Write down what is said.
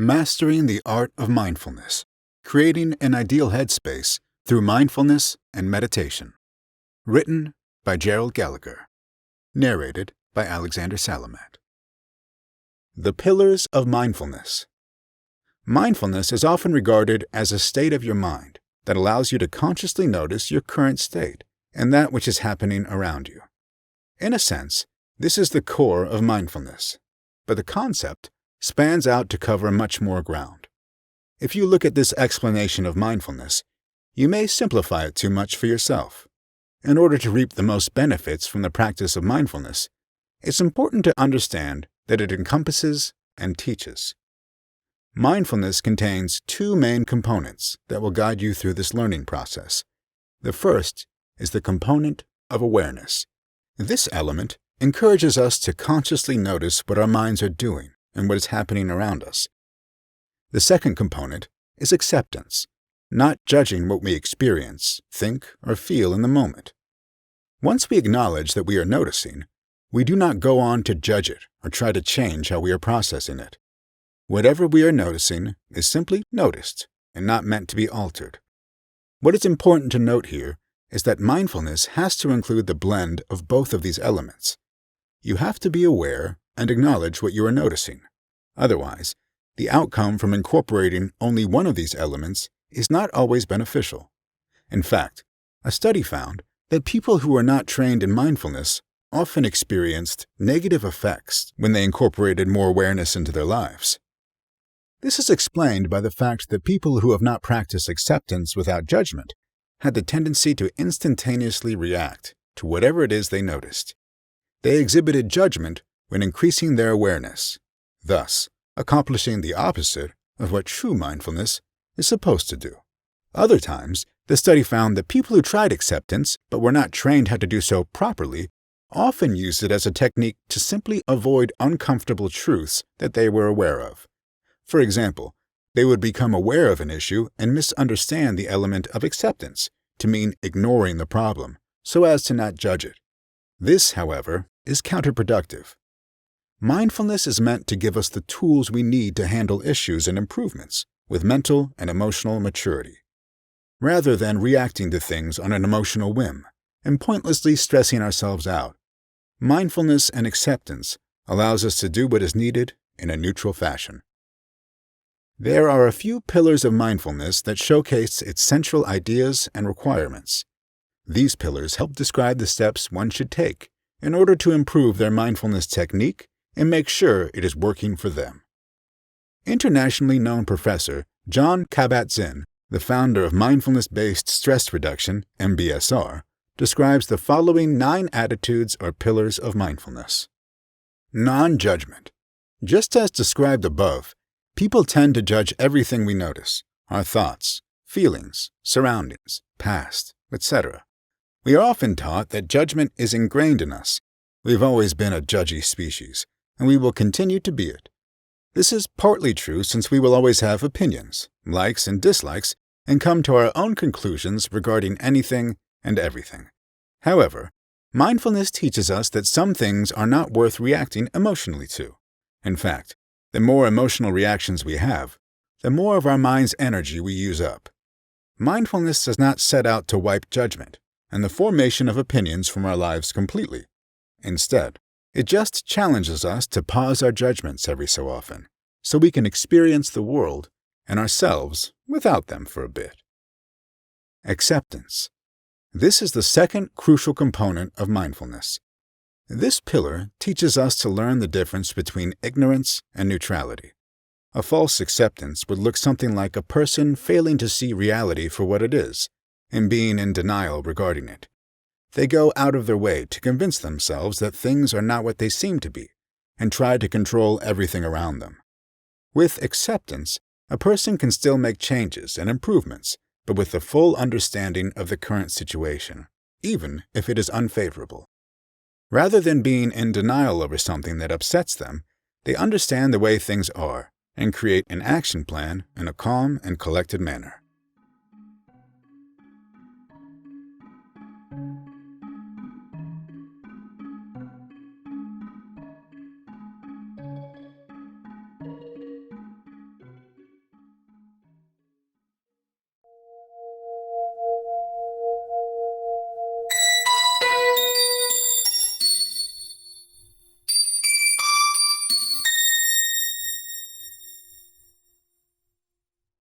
Mastering the Art of Mindfulness, Creating an Ideal Headspace Through Mindfulness and Meditation. Written by Gerald Gallagher. Narrated by Alexander Salamat. The Pillars of Mindfulness. Mindfulness is often regarded as a state of your mind that allows you to consciously notice your current state and that which is happening around you. In a sense, this is the core of mindfulness, but the concept spans out to cover much more ground. If you look at this explanation of mindfulness, you may simplify it too much for yourself. In order to reap the most benefits from the practice of mindfulness, it's important to understand that it encompasses and teaches. Mindfulness contains two main components that will guide you through this learning process. The first is the component of awareness. This element encourages us to consciously notice what our minds are doing and what is happening around us. The second component is acceptance, not judging what we experience, think, or feel in the moment. Once we acknowledge that we are noticing, we do not go on to judge it or try to change how we are processing it. Whatever we are noticing is simply noticed and not meant to be altered. What is important to note here is that mindfulness has to include the blend of both of these elements. You have to be aware and acknowledge what you are noticing. Otherwise, the outcome from incorporating only one of these elements is not always beneficial. In fact, a study found that people who were not trained in mindfulness often experienced negative effects when they incorporated more awareness into their lives. This is explained by the fact that people who have not practiced acceptance without judgment had the tendency to instantaneously react to whatever it is they noticed. They exhibited judgment when increasing their awareness, thus accomplishing the opposite of what true mindfulness is supposed to do. Other times, the study found that people who tried acceptance but were not trained how to do so properly often used it as a technique to simply avoid uncomfortable truths that they were aware of. For example, they would become aware of an issue and misunderstand the element of acceptance to mean ignoring the problem, so as to not judge it. This, however, is counterproductive. Mindfulness is meant to give us the tools we need to handle issues and improvements with mental and emotional maturity, rather than reacting to things on an emotional whim and pointlessly stressing ourselves out. Mindfulness and acceptance allows us to do what is needed in a neutral fashion. There are a few pillars of mindfulness that showcase its central ideas and requirements. These pillars help describe the steps one should take in order to improve their mindfulness technique and make sure it is working for them. Internationally known professor Jon Kabat-Zinn, the founder of mindfulness-based stress reduction, MBSR, describes the following 9 attitudes or pillars of mindfulness. Non-judgment. Just as described above, people tend to judge everything we notice, our thoughts, feelings, surroundings, past, etc. We are often taught that judgment is ingrained in us. We've always been a judgy species, and we will continue to be it. This is partly true since we will always have opinions, likes and dislikes, and come to our own conclusions regarding anything and everything. However, mindfulness teaches us that some things are not worth reacting emotionally to. In fact, the more emotional reactions we have, the more of our mind's energy we use up. Mindfulness does not set out to wipe judgment and the formation of opinions from our lives completely. Instead, it just challenges us to pause our judgments every so often, so we can experience the world and ourselves without them for a bit. Acceptance. This is the second crucial component of mindfulness. This pillar teaches us to learn the difference between ignorance and neutrality. A false acceptance would look something like a person failing to see reality for what it is and being in denial regarding it. They go out of their way to convince themselves that things are not what they seem to be and try to control everything around them. With acceptance, a person can still make changes and improvements, but with the full understanding of the current situation, even if it is unfavorable. Rather than being in denial over something that upsets them, they understand the way things are and create an action plan in a calm and collected manner.